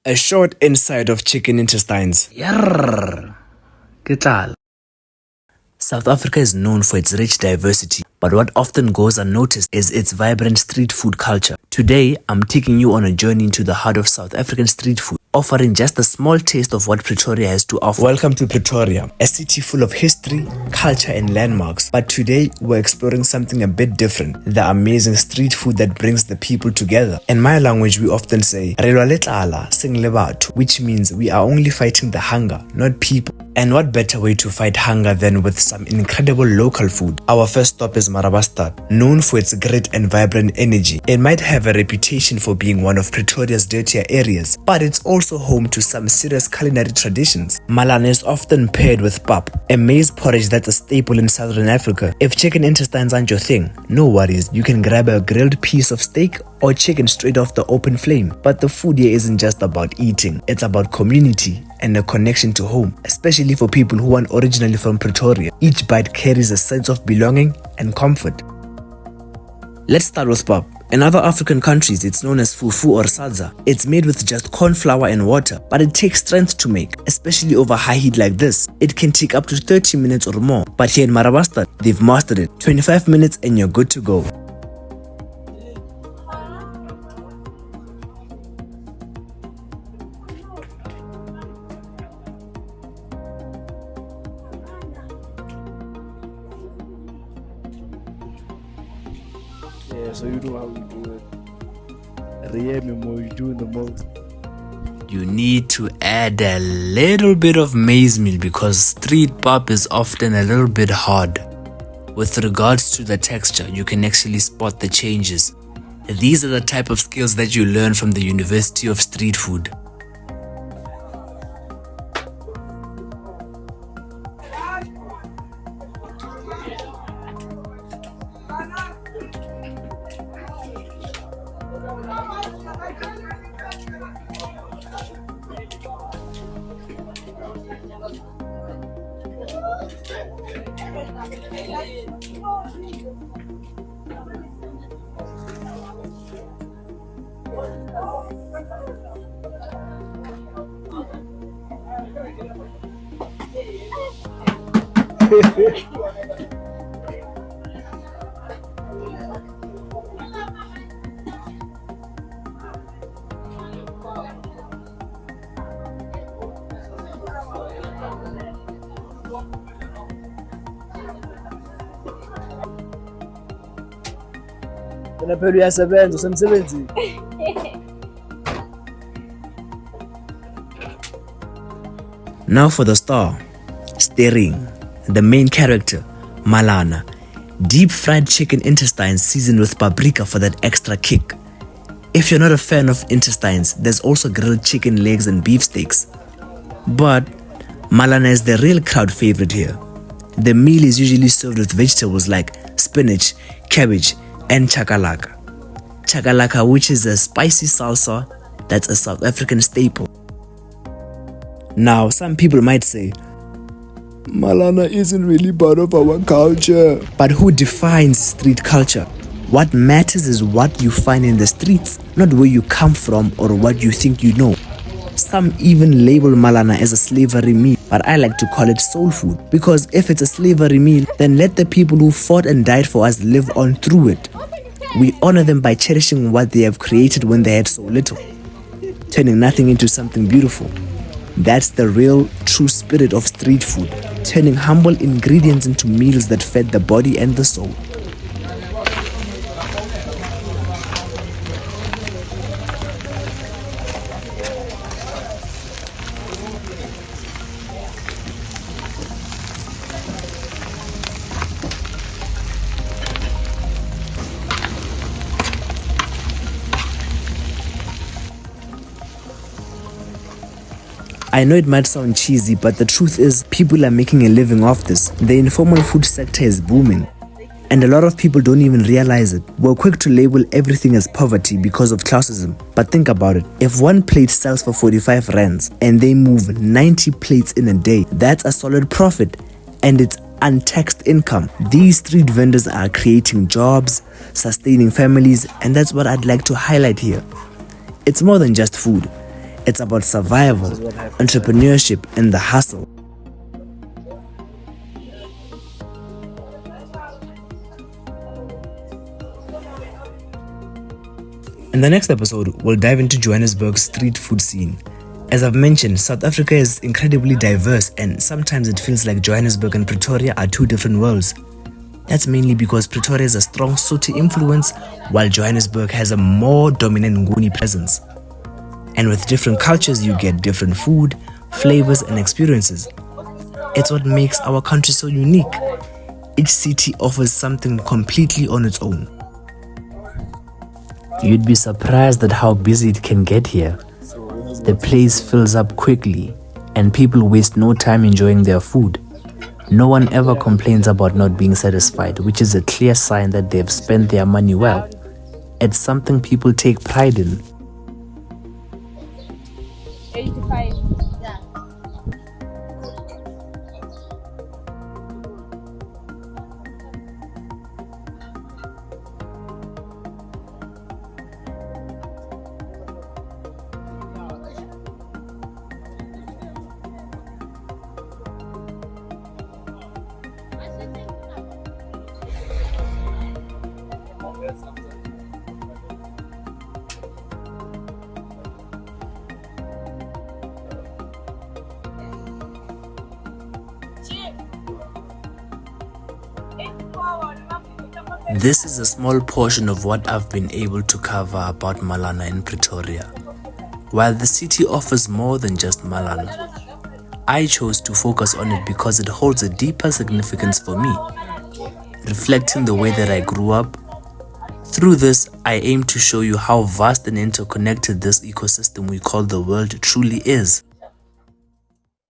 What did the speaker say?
A short insight of chicken intestines. Yarrr. ¿Qué tal? South Africa is known for its rich diversity, but what often goes unnoticed is its vibrant street food culture. Today, I'm taking you on a journey into the heart of South African street food, offering just a small taste of what Pretoria has to offer. Welcome to Pretoria, a city full of history, culture and landmarks. But today, we're exploring something a bit different, the amazing street food that brings the people together. In my language, we often say, "Re lwa le tlala, sing le batho," which means we are only fighting the hunger, not people. And what better way to fight hunger than with some incredible local food? Our first stop is Marabastad, known for its great and vibrant energy. It might have a reputation for being one of Pretoria's dirtier areas, but it's also home to some serious culinary traditions. Malana is often paired with pap, a maize porridge that's a staple in southern Africa. If chicken intestines aren't your thing, no worries, you can grab a grilled piece of steak or chicken straight off the open flame. But the food here isn't just about eating, it's about community and a connection to home, especially for people who aren't originally from Pretoria. Each bite carries a sense of belonging and comfort. Let's start with pap. In other African countries, it's known as fufu or sadza. It's made with just corn flour and water, but it takes strength to make, especially over high heat like this. It can take up to 30 minutes or more, but here in Marabastad, they've mastered it. 25 minutes and you're good to go. Yeah, so you know how we do it. Reyemimo, you doing the most. You need to add a little bit of maize meal because street pap is often a little bit hard. With regards to the texture, you can actually spot the changes. These are the type of skills that you learn from the University of Street Food. Phela uyasebenza usemsebenzini. Now for the star, steering, the main character, Malana. Deep fried chicken intestines seasoned with paprika for that extra kick. If you're not a fan of intestines, there's also grilled chicken legs and beef steaks. But Malana is the real crowd favorite here. The meal is usually served with vegetables like spinach, cabbage, and chakalaka. Chakalaka, which is a spicy salsa that's a South African staple. Now, some people might say, Malana isn't really part of our culture. but who defines street culture? What matters is what you find in the streets, not where you come from or what you think you know. Some even label Malana as a slavery meal, but I like to call it soul food, because if it's a slavery meal, then let the people who fought and died for us live on through it. We honor them by cherishing what they have created when they had so little, turning nothing into something beautiful. That's the real, true spirit of street food, turning humble ingredients into meals that fed the body and the soul. I know it might sound cheesy, but the truth is people are making a living off this. The informal food sector is booming, and a lot of people don't even realize it. We're quick to label everything as poverty because of classism, but think about it. If one plate sells for 45 rands and they move 90 plates in a day, that's a solid profit, and it's untaxed income. These street vendors are creating jobs, sustaining families, and that's what I'd like to highlight here. It's more than just food. It's about survival, This is what happens. entrepreneurship, and the hustle. In the next episode, we'll dive into Johannesburg's street food scene. As I've mentioned, South Africa is incredibly diverse, and sometimes it feels like Johannesburg and Pretoria are two different worlds. That's mainly because Pretoria has a strong Sotho influence, while Johannesburg has a more dominant Nguni presence. And with different cultures, you get different food, flavors, and experiences. It's what makes our country so unique. Each city offers something completely on its own. You'd be surprised at how busy it can get here. The place fills up quickly, and people waste no time enjoying their food. No one ever complains about not being satisfied, which is a clear sign that they've spent their money well. It's something people take pride in. 85. Yeah. This is a small portion of what I've been able to cover about Malana in Pretoria. While the city offers more than just Malana, I chose to focus on it because it holds a deeper significance for me, reflecting the way that I grew up. Through this, I aim to show you how vast and interconnected this ecosystem we call the world truly is.